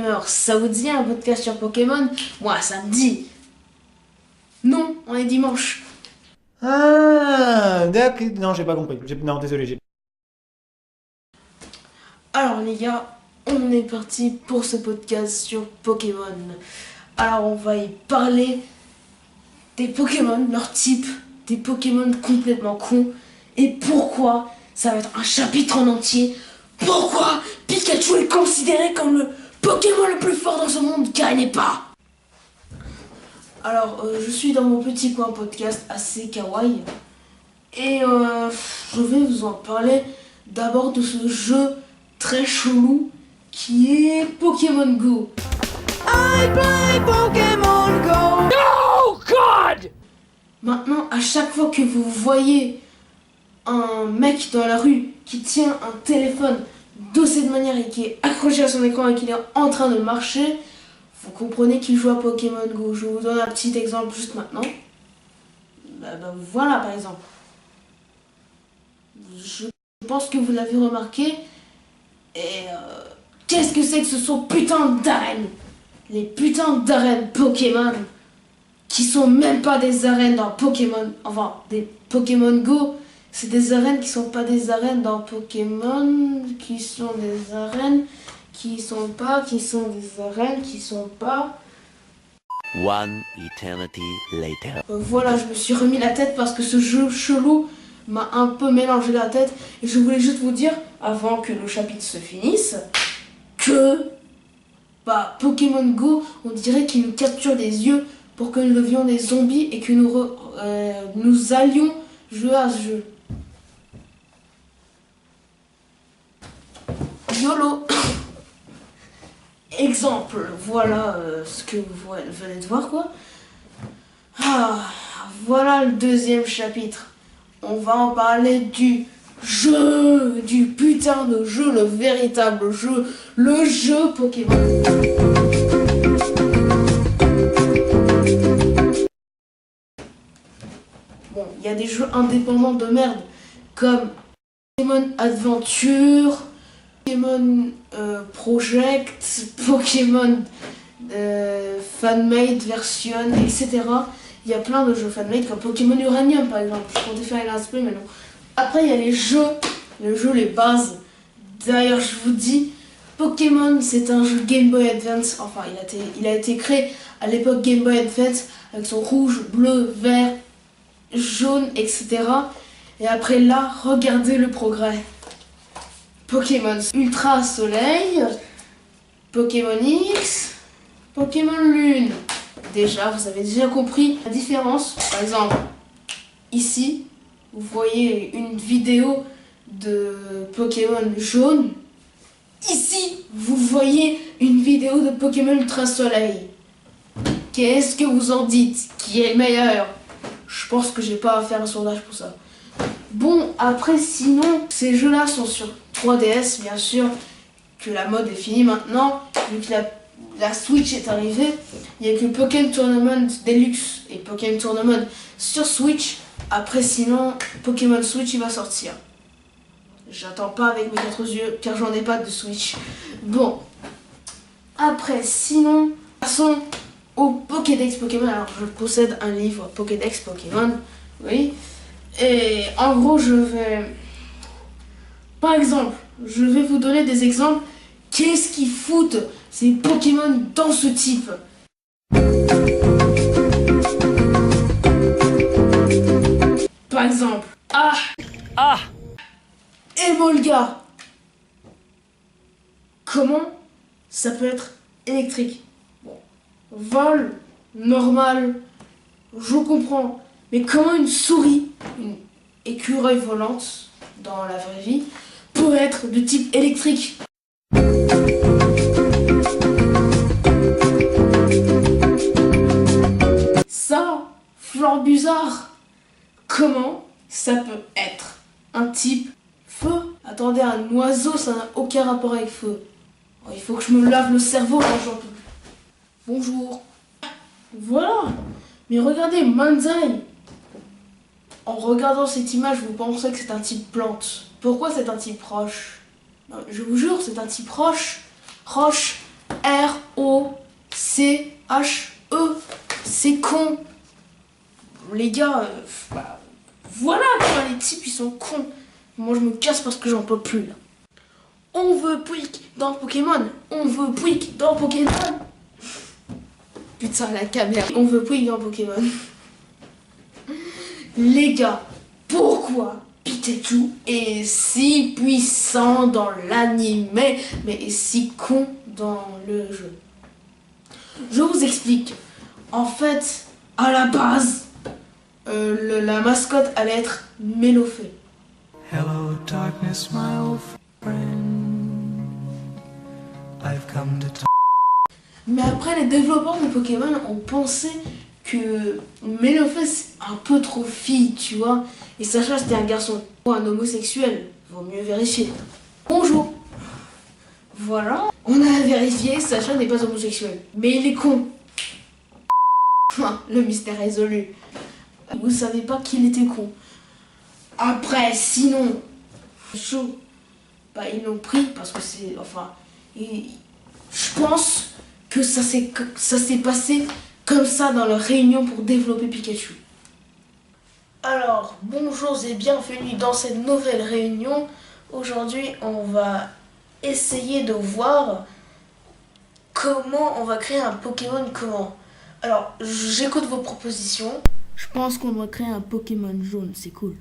Gamer, ça vous dit un podcast sur Pokémon? Moi, ça me dit. Non, on est dimanche. Ah, d'accord. Non, j'ai pas compris. Non, désolé. Alors les gars, on est parti pour ce podcast sur Pokémon. Alors on va y parler des Pokémon, leur type, des Pokémon complètement cons et pourquoi ça va être un chapitre en entier. Pourquoi Pikachu est considéré comme le Pokémon le plus fort dans ce monde car il n'est pas. Alors je suis dans mon petit coin podcast assez kawaii et je vais vous en parler d'abord de ce jeu très chelou qui est Pokémon Go. I play Pokémon Go. Oh God! Maintenant, à chaque fois que vous voyez un mec dans la rue qui tient un téléphone de cette manière et qui est accroché à son écran et qu'il est en train de marcher, vous comprenez qu'il joue à Pokémon Go. Je vous donne un petit exemple juste maintenant. Voilà par exemple. Je pense que vous l'avez remarqué. Et qu'est-ce que c'est que ce sont putain d'arènes? Les putains d'arènes Pokémon qui sont même pas des arènes dans Pokémon, enfin des Pokémon Go, c'est des arènes qui sont pas des arènes dans Pokémon, qui sont des arènes qui sont pas, qui sont des arènes qui sont pas. One eternity later. Voilà, je me suis remis la tête parce que ce jeu chelou m'a un peu mélangé la tête et je voulais juste vous dire, avant que le chapitre se finisse, que Pokémon Go, on dirait qu'il nous capture des yeux pour que nous devions des zombies et que nous allions jouer à ce jeu. YOLO. Exemple, voilà ce que vous venez de voir quoi. Voilà le deuxième chapitre. On va en parler du jeu, du putain de jeu, le véritable jeu, le jeu Pokémon. Bon, il y a des jeux indépendants de merde comme Pokémon Adventure, Pokémon Project, Pokémon Fanmade version, etc. Il y a plein de jeux fanmade comme Pokémon Uranium par exemple. Je comptais faire un display mais non. Après il y a les jeux, les bases. D'ailleurs je vous dis, Pokémon c'est un jeu Game Boy Advance. Enfin il a été créé à l'époque Game Boy Advance avec son rouge, bleu, vert, jaune, etc. Et après là, regardez le progrès. Pokémon Ultra Soleil, Pokémon X, Pokémon Lune. Déjà, vous avez déjà compris la différence. Par exemple, ici, vous voyez une vidéo de Pokémon jaune. Ici, vous voyez une vidéo de Pokémon Ultra Soleil. Qu'est-ce que vous en dites? Qui est le meilleur? Je pense que j'ai pas à faire un sondage pour ça. Bon, après, sinon, ces jeux-là sont sur 3DS, bien sûr, que la mode est finie maintenant, vu que la Switch est arrivée. Il n'y a que Pokémon Tournament Deluxe et Pokémon Tournament sur Switch. Après, sinon, Pokémon Switch, il va sortir. J'attends pas avec mes 4 yeux, car j'en ai pas de Switch. Bon, après, sinon, passons au Pokédex Pokémon. Alors, je possède un livre Pokédex Pokémon, oui. Et en gros, par exemple, je vais vous donner des exemples. Qu'est-ce qui foutent ces Pokémon dans ce type? Par exemple, Emolga. Comment ça peut être électrique? Bon, vol, normal, je comprends. Mais comment une souris, une écureuil volante dans la vraie vie, peut être de type électrique? Ça, fort bizarre. Comment ça peut être un type feu? Attendez, un oiseau, ça n'a aucun rapport avec feu. Oh, il faut que je me lave le cerveau quand j'en peux. Bonjour. Voilà. Mais regardez, Manzai. En regardant cette image, vous pensez que c'est un type plante. Pourquoi c'est un type roche? Je vous jure, c'est un type roche. Roche. R-O-C-H-E. C'est con. Les gars, voilà quoi, les types ils sont cons. Moi je me casse parce que j'en peux plus là. On veut Pouic dans Pokémon. On veut Pouic dans Pokémon. Putain la caméra. On veut Pouic dans Pokémon. Les gars, pourquoi Pikachu est si puissant dans l'animé mais est si con dans le jeu? Je vous explique. En fait, à la base, la mascotte allait être Mélofée. Hello, darkness, my old friend. I've come to talk. Mais après, les développeurs de Pokémon ont pensé que Mélofée c'est un peu trop fille, tu vois. Et Sacha c'était un garçon ou un homosexuel. Vaut mieux vérifier. Bonjour. Voilà. On a vérifié, Sacha n'est pas homosexuel. Mais il est con. Le mystère résolu. Vous savez pas qu'il était con. Après, sinon, chaud. Bah, ils l'ont pris parce que c'est... Enfin, je pense que ça s'est passé comme ça dans leur réunion pour développer Pikachu. Alors, bonjour et bienvenue dans cette nouvelle réunion. Aujourd'hui, on va essayer de voir comment on va créer un Pokémon comment. Alors, j'écoute vos propositions. Je pense qu'on doit créer un Pokémon jaune, c'est cool.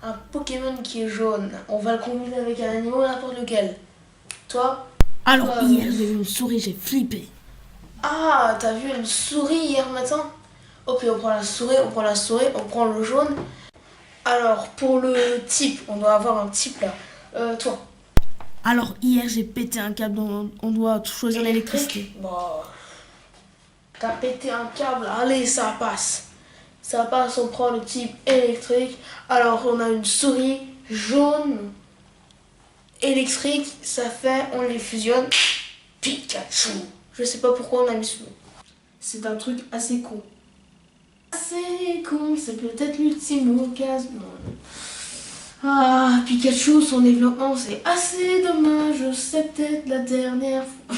Un Pokémon qui est jaune, on va le combiner avec un animal n'importe lequel. Toi? Alors hier j'ai vu une souris, j'ai flippé. Ah, t'as vu une souris hier matin? Ok, on prend la souris, on prend le jaune. Alors, pour le type, on doit avoir un type là. Toi? Alors hier j'ai pété un câble, on doit choisir l'électricité. Bon. T'as pété un câble, allez, ça passe. Ça passe, on prend le type électrique. Alors, on a une souris jaune électrique, ça fait, on les fusionne. Pikachu. Je sais pas pourquoi on a mis ce nom. C'est un truc assez con. Assez con, c'est peut-être l'ultime occasion. Ah, Pikachu, son développement, c'est assez dommage. C'est peut-être la dernière fois.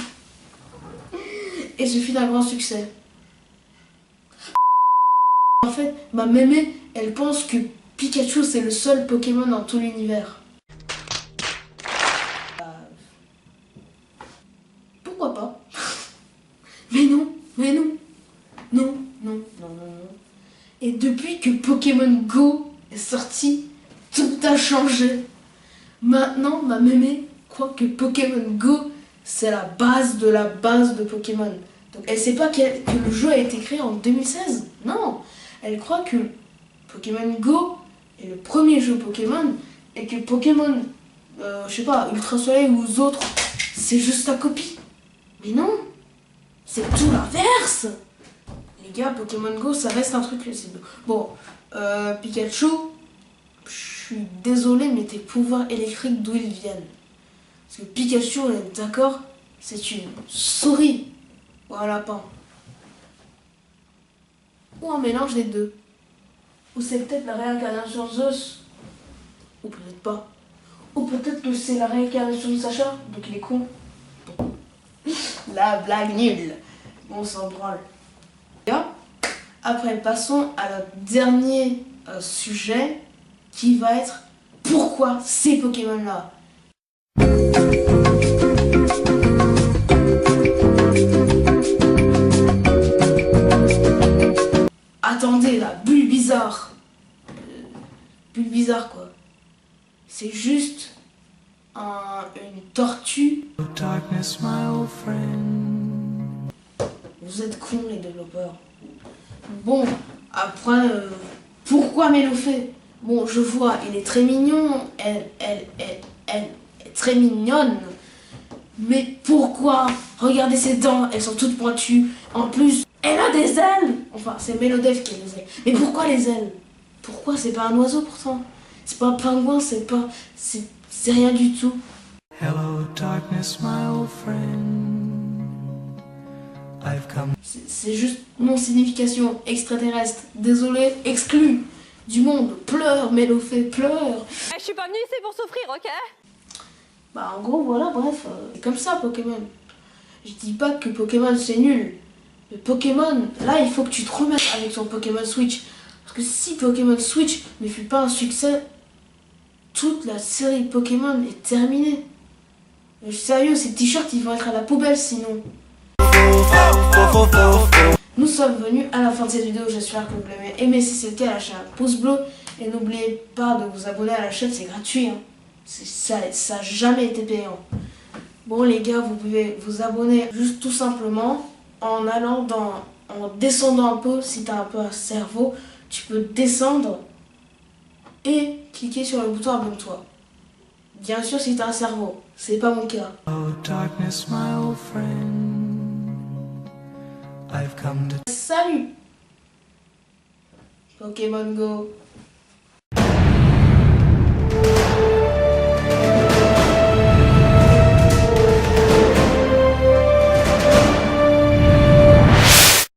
Et ce fut d'un grand succès. En fait, ma mémé, elle pense que Pikachu, c'est le seul Pokémon dans tout l'univers. Pourquoi pas? Mais non. Non. Et depuis que Pokémon Go est sorti, tout a changé. Maintenant, ma mémé croit que Pokémon Go, c'est la base de Pokémon. Donc elle sait pas que le jeu a été créé en 2016. Non. Elle croit que Pokémon Go est le premier jeu Pokémon et que Pokémon, je sais pas, Ultra Soleil ou aux autres, c'est juste la copie. Mais non, c'est tout l'inverse. Les gars, Pokémon Go, ça reste un truc classique. Bon, Pikachu, je suis désolé, mais tes pouvoirs électriques, d'où ils viennent? Parce que Pikachu, on est d'accord, c'est une souris ou un lapin. Ou un mélange des deux. Ou c'est peut-être la réincarnation de Zeus. Ou peut-être pas. Ou peut-être que c'est la réincarnation de Sacha, donc il est con. La blague nulle. On s'en branle. Bien. Après, passons à notre dernier sujet qui va être pourquoi ces Pokémon-là. Attendez là, Bulbizarre. Bulbizarre quoi. C'est juste une tortue. Darkness, my old friend. Vous êtes cons les développeurs. Bon, après, pourquoi Mélofée? Bon, je vois, il est très mignon, elle est très mignonne. Mais pourquoi? Regardez ses dents, elles sont toutes pointues. En plus, elle a des ailes. Enfin, c'est Mélodef qui a des ailes. Mais pourquoi les ailes? Pourquoi? C'est pas un oiseau pourtant. C'est pas un pingouin, c'est rien du tout. Hello, darkness, my old friend. I've come. C'est juste non-signification extraterrestre. Désolé, exclu du monde. Pleure, Mélofée, pleure. Je suis pas venue ici pour souffrir, ok? Bah en gros, voilà, bref. C'est comme ça, Pokémon. Je dis pas que Pokémon c'est nul. Mais Pokémon, là il faut que tu te remettes avec ton Pokémon Switch. Parce que si Pokémon Switch ne fut pas un succès, toute la série Pokémon est terminée. Mais sérieux, ces t-shirts ils vont être à la poubelle sinon. Nous sommes venus à la fin de cette vidéo, j'espère que vous l'avez aimé. Si c'est le cas, lâchez un pouce bleu. Et n'oubliez pas de vous abonner à la chaîne, c'est gratuit. Hein. Ça n'a jamais été payant. Bon les gars, vous pouvez vous abonner juste tout simplement en descendant un peu. Si tu as un peu un cerveau, tu peux descendre et cliquer sur le bouton abonne-toi. Bien sûr si tu as un cerveau, c'est pas mon cas. Hello, darkness, my old friend. I've come to Salut Pokémon Go.